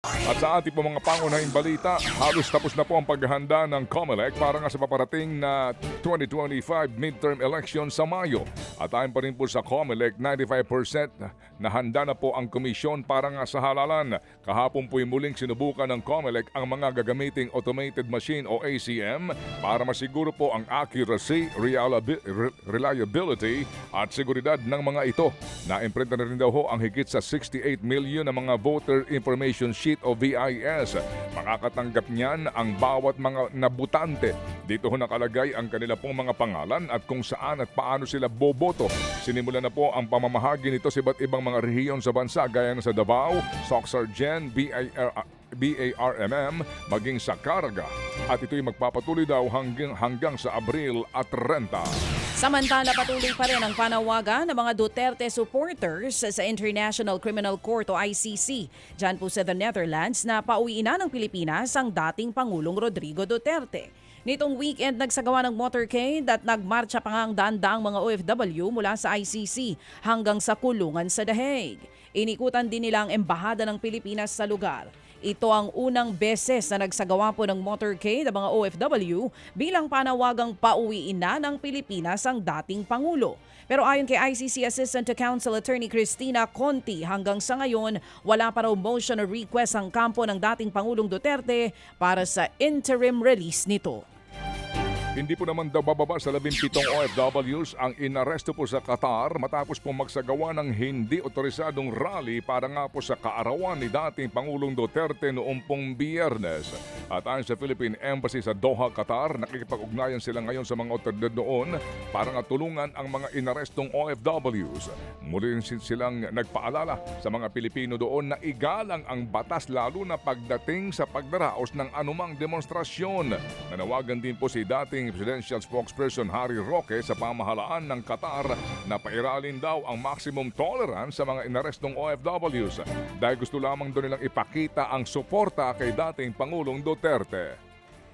At sa ating po mga pangunahing balita, halos tapos na po ang paghahanda ng COMELEC para nga sa paparating na 2025 midterm election sa Mayo. At ayon pa rin po sa COMELEC, 95% na handa na po ang komisyon para nga sa halalan. Kahapon po muling sinubukan ng COMELEC ang mga gagamiting automated machine o ACM para masiguro po ang accuracy, reliability at seguridad ng mga ito. Na-imprint na rin daw ho ang higit sa 68 million na mga voter information sheet o VIS. Makakatanggap niyan ang bawat mga nabutante. Dito ho nakalagay ang kanila pong mga pangalan at kung saan at paano sila boboto. Sinimula na po ang pamamahagi nito sa iba't ibang mga rehiyon sa bansa gaya sa Davao, Soxargen, BARMM, maging sa Caraga. At ito'y magpapatuloy daw hanggang sa Abril at 30. Samantala, patuloy pa rin ang panawagan ng mga Duterte supporters sa International Criminal Court o ICC. Diyan po sa the Netherlands na pauwiin na ng Pilipinas ang dating Pangulong Rodrigo Duterte. Nitong weekend, nagsagawa ng motorcade at nagmarcha pa nga ang daan-daang mga OFW mula sa ICC hanggang sa kulungan sa The Hague. Inikutan din nila ang embahada ng Pilipinas sa lugar. Ito ang unang beses na nagsagawa po ng motorcade ang mga OFW bilang panawagang pauwiin na ng Pilipinas ang dating Pangulo. Pero ayon kay ICC Assistant to Counsel Attorney Cristina Conti, hanggang sa ngayon wala pa raw motion or request ang kampo ng dating Pangulong Duterte para sa interim release nito. Hindi po naman daw bababa sa 17 OFWs ang inaresto po sa Qatar matapos po magsagawa ng hindi otorisadong rally para nga po sa kaarawan ni dating Pangulong Duterte noong pong Biyernes. At ayon sa Philippine Embassy sa Doha, Qatar, nakikipag-ugnayan sila ngayon sa mga otoridad doon para nga tulungan ang mga inarestong OFWs. Muli rin silang nagpaalala sa mga Pilipino doon na igalang ang batas lalo na pagdating sa pagdaraos ng anumang demonstrasyon. Nanawagan din po si dating Presidential Spokesperson Harry Roque sa pamahalaan ng Qatar na pairalin daw ang maximum tolerance sa mga inarestong OFWs dahil gusto lamang doon nilang ipakita ang suporta kay dating Pangulong Duterte.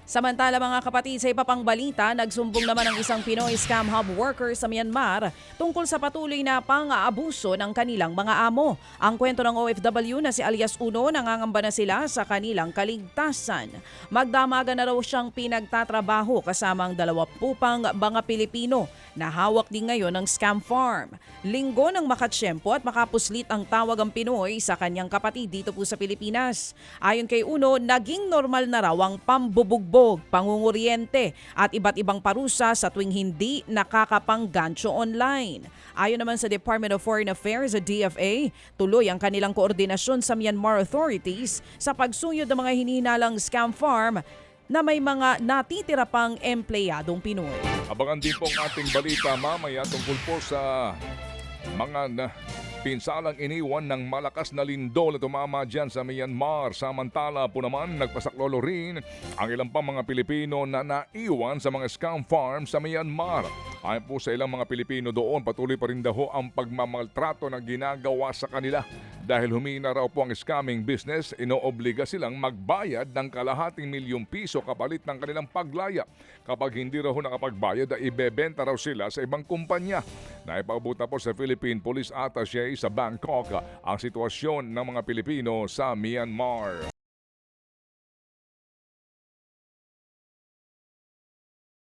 Samantala mga kapatid, sa iba pang balita, nagsumbong naman ang isang Pinoy scam hub worker sa Myanmar tungkol sa patuloy na pang-aabuso ng kanilang mga amo. Ang kwento ng OFW na si alias Uno, nangangamba na sila sa kanilang kaligtasan. Magdamagan na raw siyang pinagtatrabaho kasama ang 20 pang mga Pilipino na hawak din ngayon ng scam farm. Linggo ng makatsyempo at makapuslit ang tawag ang Pinoy sa kanyang kapatid dito po sa Pilipinas. Ayon kay Uno, naging normal na raw ang pambubugbog, pangunguriente at iba't ibang parusa sa tuwing hindi nakakapanggancho online. Ayon naman sa Department of Foreign Affairs o DFA, tuloy ang kanilang koordinasyon sa Myanmar authorities sa pagsuyod ng mga hinihinalang scam farm na may mga natitira pang empleyadong Pinoy. Abangan din po ang ating balita mamaya tungkol po sa mga pinsalang iniwan ng malakas na lindol na tumama dyan sa Myanmar. Samantala po naman, nagpasaklolo rin ang ilang pang mga Pilipino na naiwan sa mga scam farm sa Myanmar. Ayon po sa ilang mga Pilipino doon, patuloy pa rin daw ang pagmamaltrato na ginagawa sa kanila. Dahil humina raw po ang scamming business, inoobliga silang magbayad ng kalahating milyong piso kapalit ng kanilang paglaya. Kapag hindi raw nakapagbayad, ibebenta raw sila sa ibang kumpanya. Naipaubuta po sa Philippine Police Attaché sa Bangkok ang sitwasyon ng mga Pilipino sa Myanmar.